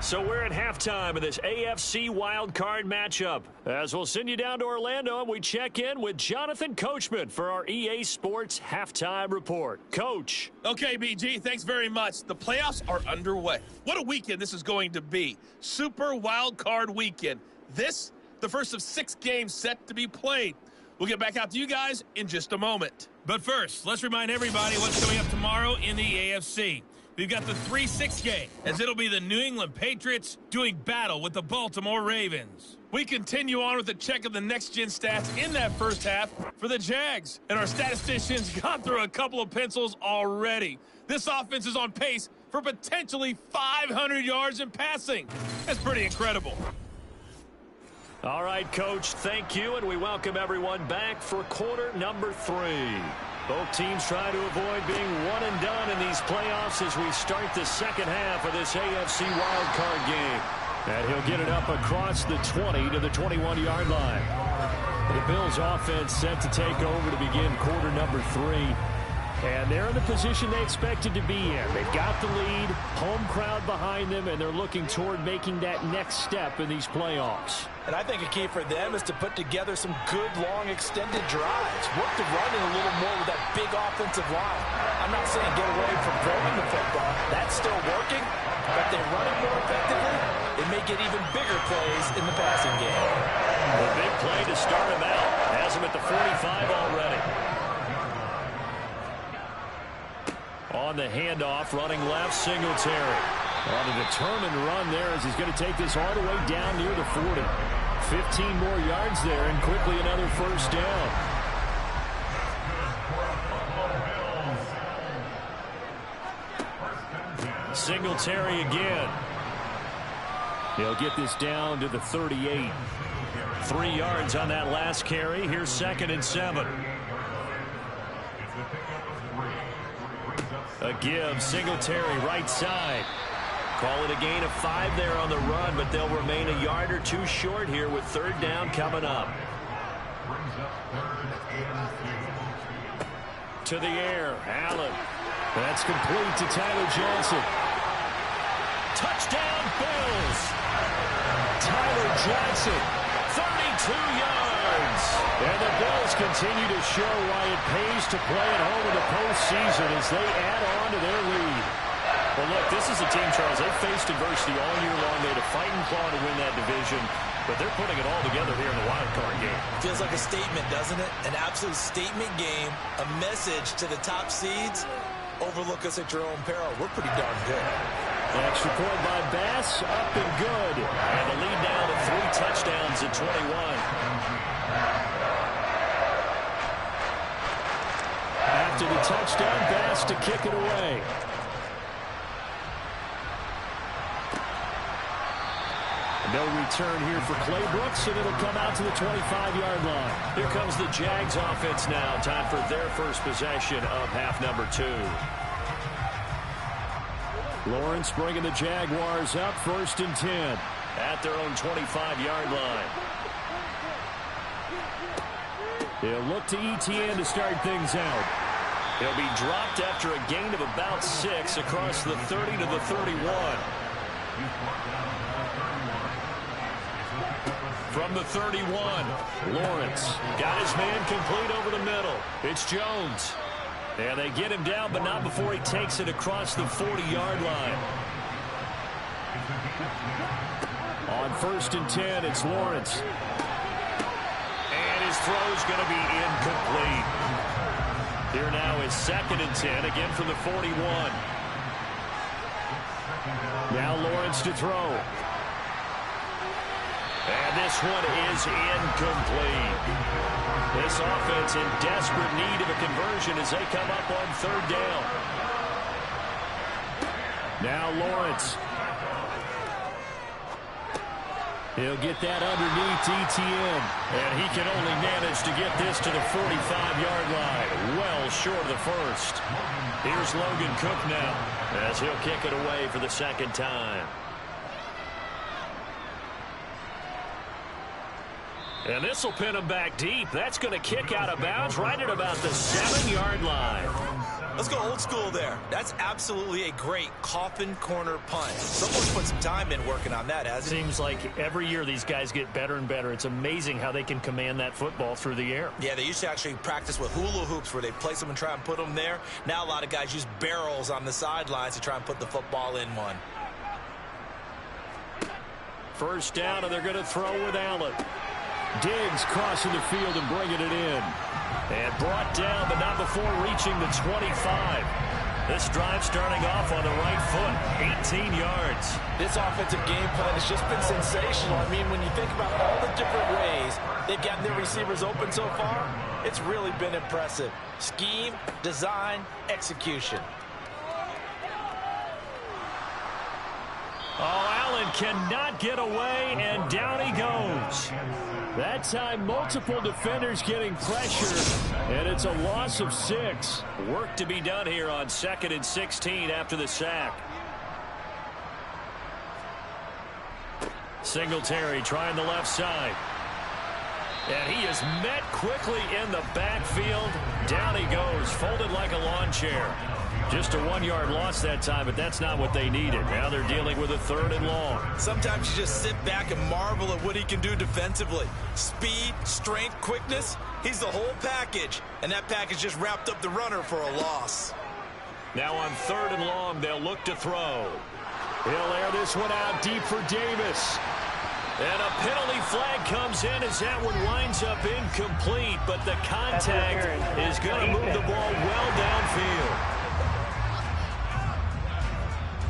So we're at halftime of this AFC wildcard matchup. As we'll send you down to Orlando and we check in with Jonathan Coachman for our EA Sports Halftime Report. Coach. Okay, BG, thanks very much. The playoffs are underway. What a weekend this is going to be. Super wildcard weekend. This, the first of 6 games set to be played. We'll get back out to you guys in just a moment. But first, let's remind everybody what's coming up tomorrow in the AFC. We've got the 3-6 game, as it'll be the New England Patriots doing battle with the Baltimore Ravens. We continue on with a check of the next-gen stats in that first half for the Jags, and our statisticians got through a couple of pencils already. This offense is on pace for potentially 500 yards in passing. That's pretty incredible. All right, Coach, thank you, and we welcome everyone back for quarter number 3. Both teams trying to avoid being one and done in these playoffs as we start the second half of this AFC wildcard game. And he'll get it up across the 20 to the 21-yard line. The Bills offense set to take over to begin quarter number 3. And they're in the position they expected to be in. They've got the lead, home crowd behind them, and they're looking toward making that next step in these playoffs. And I think a key for them is to put together some good, long, extended drives. Work the running a little more with that big offensive line. I'm not saying get away from throwing the football. That's still working, but they run it more effectively. It may get even bigger plays in the passing game. A big play to start him out. Has him at the 45 already. On the handoff, running left, Singletary. On a determined run there as he's going to take this all the way down near the 40. 15 more yards there and quickly another first down. Singletary again. He'll get this down to the 38. 3 yards on that last carry. Here's 2nd and 7. A give, Singletary right side. Call it a gain of 5 there on the run, but they'll remain a yard or 2 short here with 3rd down coming up. To the air, Allen. That's complete to Tyler Johnson. Touchdown, Bills. Tyler Johnson, 32 yards. And the Bills continue to show why it pays to play at home in the postseason as they add on to their lead. Well, look, this is a team, Charles, they faced adversity all year long. They had to fight and claw to win that division, but they're putting it all together here in the wild card game. Feels like a statement, doesn't it? An absolute statement game, a message to the top seeds. Overlook us at your own peril. We're pretty darn good. Extra point by Bass, up and good. And the lead down to 3 touchdowns at 21. After the touchdown, Bass to kick it away. No return here for Clay Brooks, and it'll come out to the 25-yard line. Here comes the Jags offense now. Time for their first possession of half number 2. Lawrence bringing the Jaguars up 1st and 10 at their own 25-yard line. They'll look to ETN to start things out. He'll be dropped after a gain of about 6 across the 30 to the 31. From the 31, Lawrence got his man complete over the middle. It's Jones. And they get him down, but not before he takes it across the 40-yard line. On 1st and 10, it's Lawrence. And his throw's going to be incomplete. Here now is 2nd and 10, again from the 41. Now Lawrence to throw. And this one is incomplete. This offense in desperate need of a conversion as they come up on 3rd down. Now Lawrence. He'll get that underneath ETN. And he can only manage to get this to the 45-yard line. Well short of the first. Here's Logan Cook now as he'll kick it away for the second time. And this will pin him back deep. That's going to kick out of bounds right at about the 7-yard line. Let's go old school there. That's absolutely a great coffin corner punt. Someone's put some time in working on that, hasn't he? Seems like every year these guys get better and better. It's amazing how they can command that football through the air. Yeah, they used to actually practice with hula hoops where they place them and try and put them there. Now a lot of guys use barrels on the sidelines to try and put the football in one. First down, and they're going to throw with Allen. Diggs crossing the field and bringing it in. And brought down, but not before reaching the 25. This drive starting off on the right foot, 18 yards. This offensive game plan has just been sensational. I mean, when you think about all the different ways they've gotten their receivers open so far, it's really been impressive. Scheme, design, execution. Oh, Allen cannot get away, and down he goes. That time, multiple defenders getting pressure, and it's a loss of 6. Work to be done here on 2nd and 16 after the sack. Singletary trying the left side. And he is met quickly in the backfield. Down he goes, folded like a lawn chair. Just a 1-yard loss that time, but that's not what they needed. Now they're dealing with a 3rd and long. Sometimes you just sit back and marvel at what he can do defensively. Speed, strength, quickness, he's the whole package. And that package just wrapped up the runner for a loss. Now on 3rd and long, they'll look to throw. He'll air this one out deep for Davis. And a penalty flag comes in as that one winds up incomplete, but the contact is going to move the ball well downfield.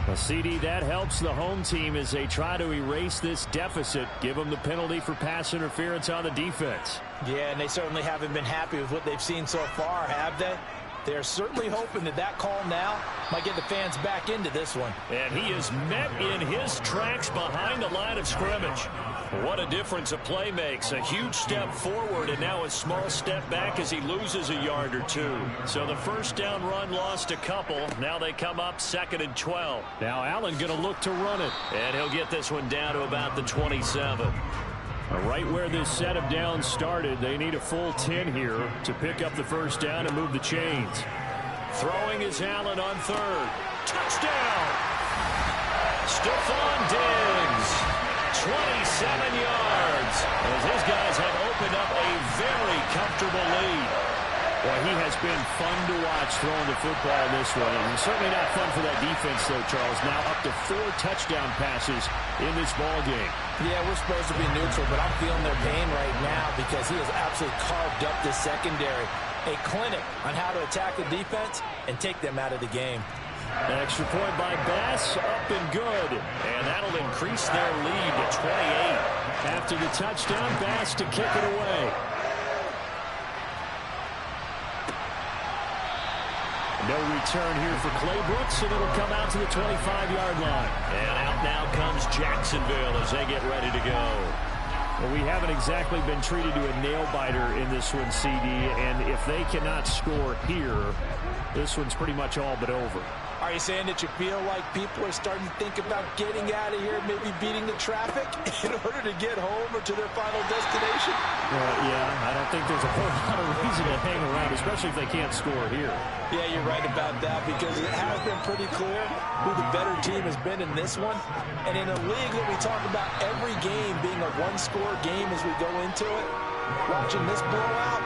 A CD that helps the home team as they try to erase this deficit, give them the penalty for pass interference on the defense. Yeah, and they certainly haven't been happy with what they've seen so far, have they? They're certainly hoping that that call now might get the fans back into this one. And he is met in his tracks behind the line of scrimmage. What a difference a play makes. A huge step forward and now a small step back as he loses a yard or 2. So the first down run lost a couple. Now they come up 2nd and 12. Now Allen going to look to run it. And he'll get this one down to about the 27. Right where this set of downs started, they need a full 10 here to pick up the first down and move the chains. Throwing is Allen on 3rd. Touchdown! Stephon Diggs. 27 yards as his guys have opened up a very comfortable lead. Well, he has been fun to watch throwing the football in this one. And certainly not fun for that defense, though, Charles. Now up to 4 touchdown passes in this ball game. Yeah, we're supposed to be neutral, but I'm feeling their pain right now because he has absolutely carved up this secondary. A clinic on how to attack the defense and take them out of the game. An extra point by Bass, up and good. And that'll increase their lead to 28. After the touchdown, Bass to kick it away. No return here for Claybrooks, and it'll come out to the 25-yard line. And out now comes Jacksonville as they get ready to go. Well, we haven't exactly been treated to a nail-biter in this one, CD, and if they cannot score here, this one's pretty much all but over. Are you saying that you feel like people are starting to think about getting out of here, maybe beating the traffic in order to get home or to their final destination? Yeah, I don't think there's a whole lot of reason to hang around, especially if they can't score here. Yeah, you're right about that because it has been pretty clear who the better team has been in this one. And in a league that we talk about every game being a one-score game as we go into it, watching this blowout,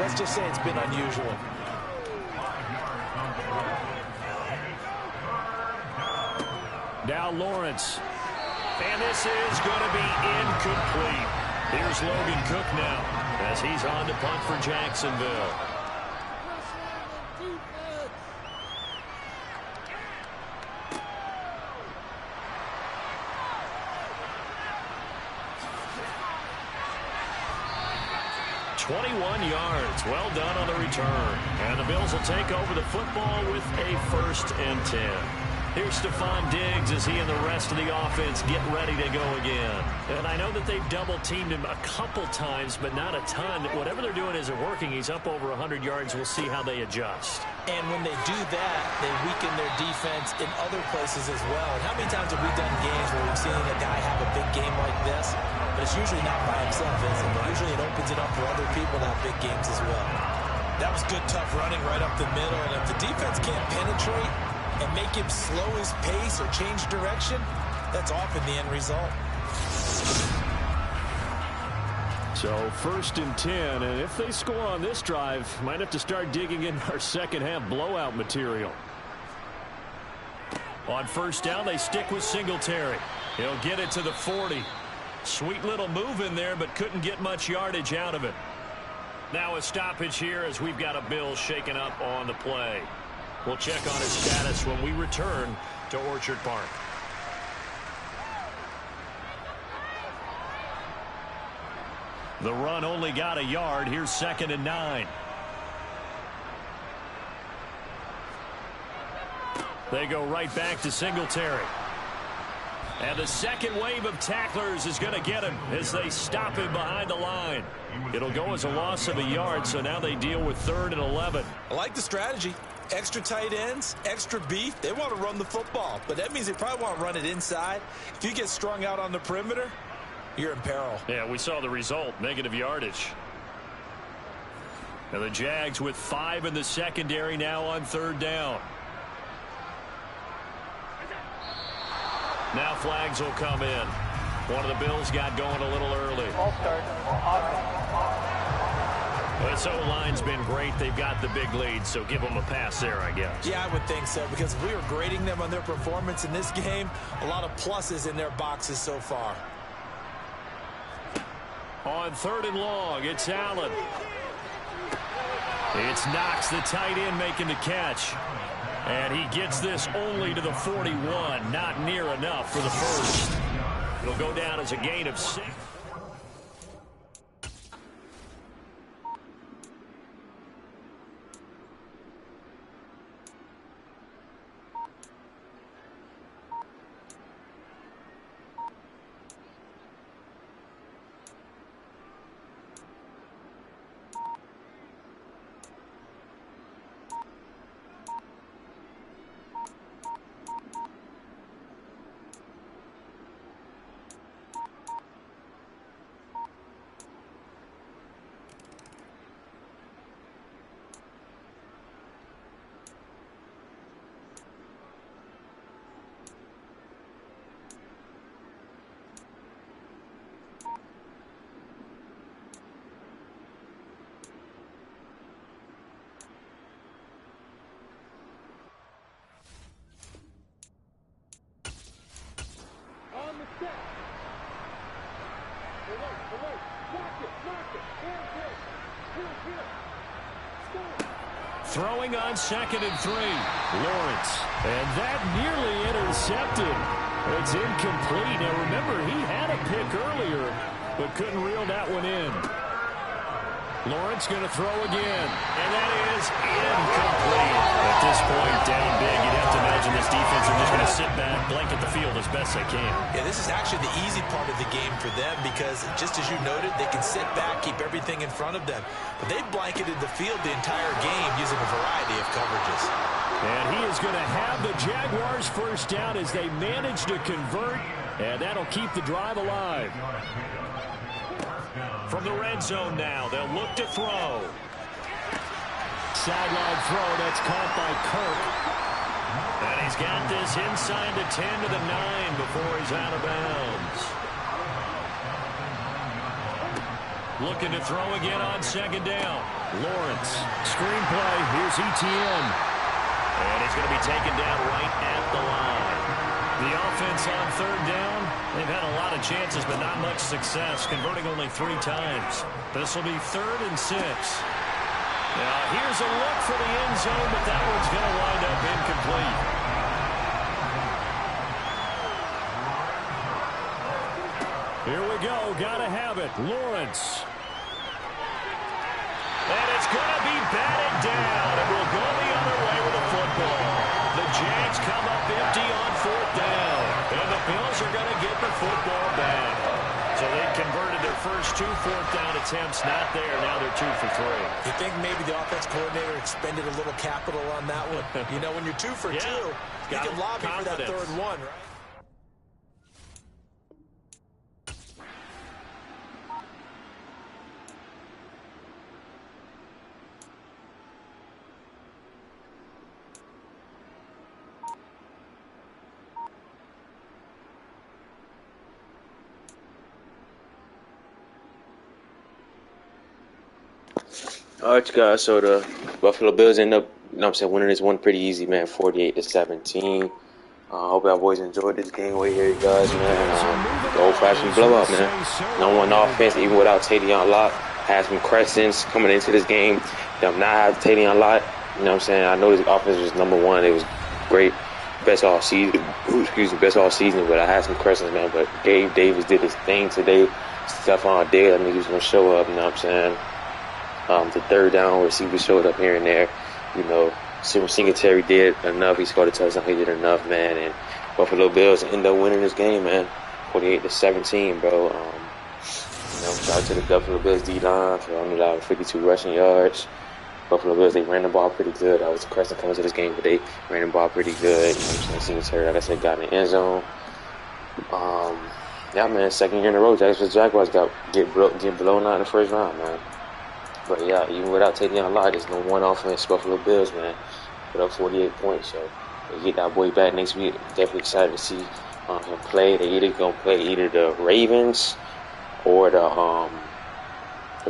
let's just say it's been unusual. Now Lawrence. And this is going to be incomplete. Here's Logan Cook now as he's on to punt for Jacksonville. yards. Well done on the return. And the Bills will take over the football with a 1st and 10. Here's Stephon Diggs as he and the rest of the offense get ready to go again. And I know that they've double-teamed him a couple times, but not a ton. Whatever they're doing isn't working. He's up over 100 yards. We'll see how they adjust. And when they do that, they weaken their defense in other places as well. And how many times have we done games where we've seen a guy have a big game like this? But it's usually not by himself, is it? Usually it opens it up for other people to have big games as well. That was good, tough running right up the middle. And if the defense can't penetrate and make him slow his pace or change direction, that's often the end result. So 1st and 10, and if they score on this drive, might have to start digging in our second half blowout material. On 1st down, they stick with Singletary. He'll get it to the 40. Sweet little move in there, but couldn't get much yardage out of it. Now a stoppage here as we've got a Bill shaken up on the play. We'll check on his status when we return to Orchard Park. The run only got a yard. Here's 2nd and 9. They go right back to Singletary. And the second wave of tacklers is going to get him as they stop him behind the line. It'll go as a loss of a yard, so now they deal with 3rd and 11. I like the strategy. Extra tight ends, extra beef. They want to run the football, but that means they probably want to run it inside. If you get strung out on the perimeter, you're in peril. Yeah, we saw the result, negative yardage. And the Jags with 5 in the secondary now on 3rd down. Now flags will come in. One of the Bills got going a little early. All start. This O-line's been great. They've got the big lead, so give them a pass there, I guess. Yeah, I would think so, because if we were grading them on their performance in this game, a lot of pluses in their boxes so far. On 3rd and long, it's Allen. It's Knox, the tight end, making the catch. And he gets this only to the 41. Not near enough for the first. It'll go down as a gain of 6. Throwing on 2nd and 3. Lawrence. And that nearly intercepted. It's incomplete. Now remember, he had a pick earlier, but couldn't reel that one in. Lawrence going to throw again. And that is incomplete. At this point, down big, you'd have to imagine this defense are just going to sit back, blanket the field as best they can. Yeah, this is actually the easy part of the game for them because, just as you noted, they can sit back, keep everything in front of them. But they've blanketed the field the entire game using a variety of coverages. And he is going to have the Jaguars first down as they manage to convert, and that'll keep the drive alive. From the red zone now, they'll look to throw. Sideline throw, that's caught by Kirk. And he's got this inside the 10 to the 9 before he's out of bounds. Looking to throw again on 2nd down. Lawrence, screen play, here's ETN. And he's going to be taken down right at the line. The offense on 3rd down, they've had a lot of chances, but not much success, converting only 3 times. This will be 3rd and 6. Now, here's a look for the end zone, but that one's going to wind up incomplete. Here we go, got to have it. Lawrence. And it's going to be batted down, and we'll go the other way with the football. The Jags come up empty first 2 fourth-down attempts not there. Now they're 2 for 3. You think maybe the offense coordinator expended a little capital on that one? You know, when you're 2 for 2, you can lobby for that third one, right? All right, guys. So the Buffalo Bills end up, winning this one pretty easy, man, 48-17. Hope y'all boys enjoyed this game right here, guys, man. The old-fashioned blowout, man. No one offense, even without Tavion Lott. Had some questions coming into this game. Them not have Tavion Lott. You know what I'm saying? I know this offense was #1. It was great. Best all season. Best all season. But I had some questions, man. But Gabe Davis did his thing today. Stephon Diggs, I knew he was going to show up, you know what I'm saying? The third down receiver showed up here and there. You know, Singletary did enough. He scored a touchdown. He did enough, man. And Buffalo Bills end up winning this game, man. 48-17, bro. Shout out to the Buffalo Bills D-line for allowing 52 rushing yards. Buffalo Bills, they ran the ball pretty good. That was the question coming to this game, but they ran the ball pretty good. You know what I'm saying? Singletary, like I said, got in the end zone. Yeah, man, second year in a row, Jaguars get blown out in the first round, man. But yeah, even without Tavion Lott, there's no one offense. Buffalo Bills, man, put up 48 points. So they get that boy back next week. Definitely excited to see him play. They either gonna play either the Ravens or the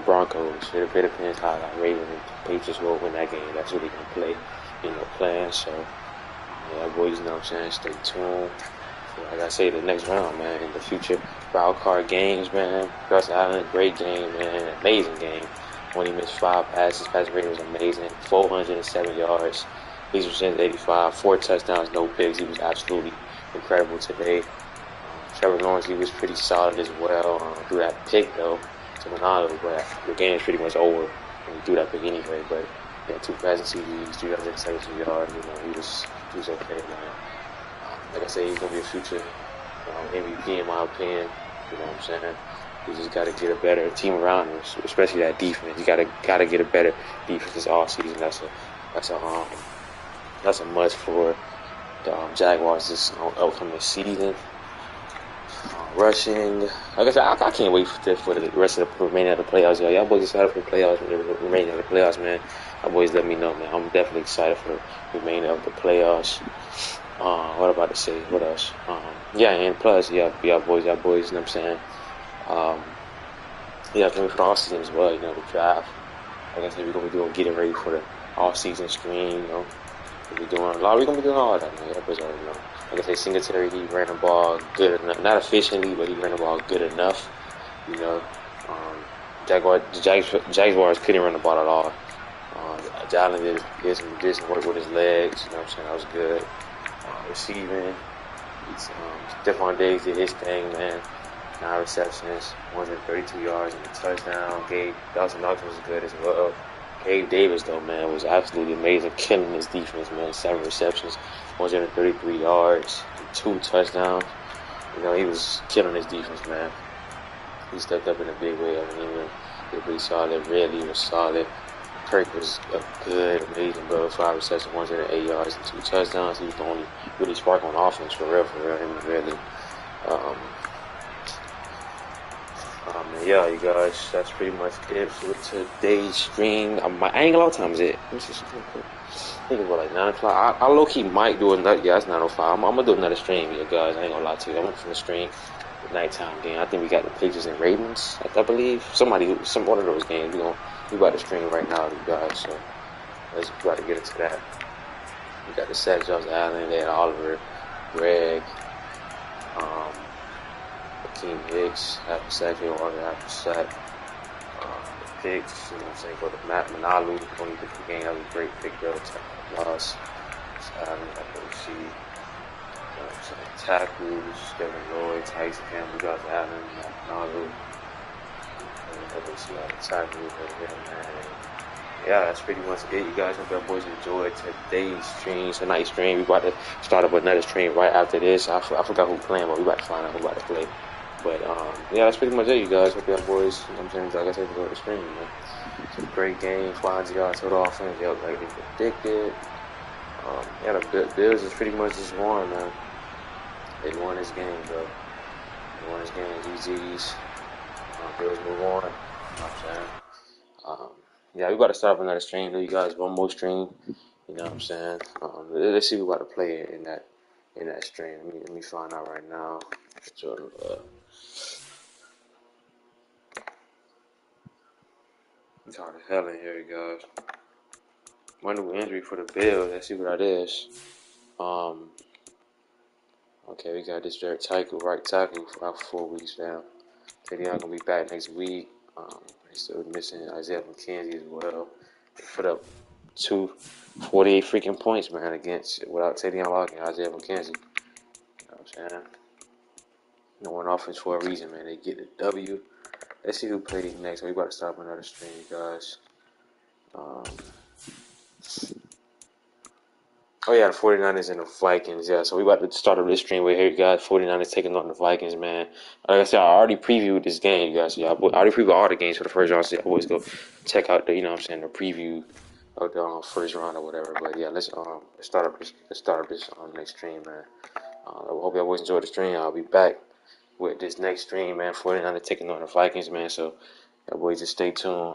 Broncos. It depends how the Ravens and Patriots will win that game. That's what they're gonna play in the plan. So yeah, boys, you know what I'm saying, stay tuned. Like I say, the next round, man, in the future wild card games, man. Gus Allen, great game, man, amazing game. When he missed 5 passes, passing rating was amazing. 407 yards, completion percentage 85, 4 touchdowns, no picks. He was absolutely incredible today. Trevor Lawrence, he was pretty solid as well. Threw that pick though to Ronaldo, but the game is pretty much over when he threw that pick anyway. But he had 2 passing TDs, 372 yards. You know, he was okay, man. Like I say, he's gonna be a future MVP in my opinion. You know what I'm saying? You just got to get a better team around him, especially that defense. You got to get a better defense this offseason. That's a must for the Jaguars this upcoming season. Rushing, like I said, I can't wait for the rest of the remaining of the playoffs. Y'all boys excited for the playoffs, for the remaining of the playoffs, man. Y'all boys let me know, man. I'm definitely excited for the remainder of the playoffs. What about to say? What else? Yeah, and plus, y'all boys, you know what I'm saying? Yeah, coming for the off-season as well, you know, the draft. Like I said, we're going to be getting ready for the off-season stream, you know. We're going to be doing all that, man. That already know. Like I said, Singletary, he ran the ball good enough. Not efficiently, but he ran the ball good enough, you know. Jaguars couldn't run the ball at all. Jalen did some work with his legs, you know what I'm saying? That was good. Receiving, Stephon Diggs did his thing, man. 9 receptions, 132 yards and a touchdown. Dawson Knox was good as well. Gabe Davis, though, man, was absolutely amazing, killing his defense, man. 7 receptions, 133 yards, and 2 touchdowns. You know, he was killing his defense, man. He stepped up in a big way. I mean, he was really solid. Ridley was solid. Kirk was good, amazing, bro. 5 receptions, 108 yards, and 2 touchdowns. He was the only really spark on offense, for real. Him and Ridley. Yeah, you guys, that's pretty much it for today's stream. I ain't gonna lie, what time is it? I think about like 9 o'clock. I low-key might do another, yeah, it's 9:05. I'm gonna do another stream, you guys. I ain't gonna lie to you. I went from the stream, the nighttime game. I think we got the Patriots and Ravens, I believe. One of those games. We about to stream right now, you guys, so let's try to get into that. We got the Seth Jones Allen, they had Oliver, Greg, Team Hicks, half a sack, half a sack. The picks, you know what I'm saying, for the Matt Manalu, only pick the game. That was a great pick, though. Loss. Allen, see. Tackles, Devin Lloyd, Tyson Campbell, Josh Allen, Matt Manalu. And see all the tackles over there, man. Yeah, that's pretty much it, you guys. Hope y'all boys enjoyed today's stream, tonight's stream. We about to start up another stream right after this. I forgot who's playing, but we about to find out who about to play. But yeah, that's pretty much it, you guys. Hope y'all boys, you know what I'm saying, like I said, enjoy the stream, man. Some great games, 500 yards total offense, yeah, like they predicted. Yeah, the Bills is pretty much just won, man. They won this game, bro. They won this game, GG's. Bills move on. You know what I'm saying? Yeah, we got to start up another stream, though, you guys. One more stream. You know what I'm saying? Let's see who got to play in that stream. Let me find out right now. Jordan, it's hard as hell in here, you guys. Wonderful injury for the Bills. Let's see what that is. Okay, we got this right tackle for about 4 weeks now. They're gonna be back next week. They still missing Isaiah McKenzie as well. They put up 48 freaking points, man, without Teddy Lock and Isaiah McKenzie. You know what I'm saying? No one offense for a reason, man. They get the W. Let's see who plays next. We about to start up another stream, guys. Oh, yeah, the 49ers and the Vikings. Yeah, so we about to start up this stream with here, guys. 49ers taking on the Vikings, man. Like I said, I already previewed this game, you guys. So I already previewed all the games for the first round. So I always go check out the, you know what I'm saying, the preview of the first round or whatever. But yeah, let's start up this next stream, man. I hope y'all always enjoy the stream. I'll be back with this next stream, man. 49ers taking on the Vikings, man. So y'all boys just stay tuned.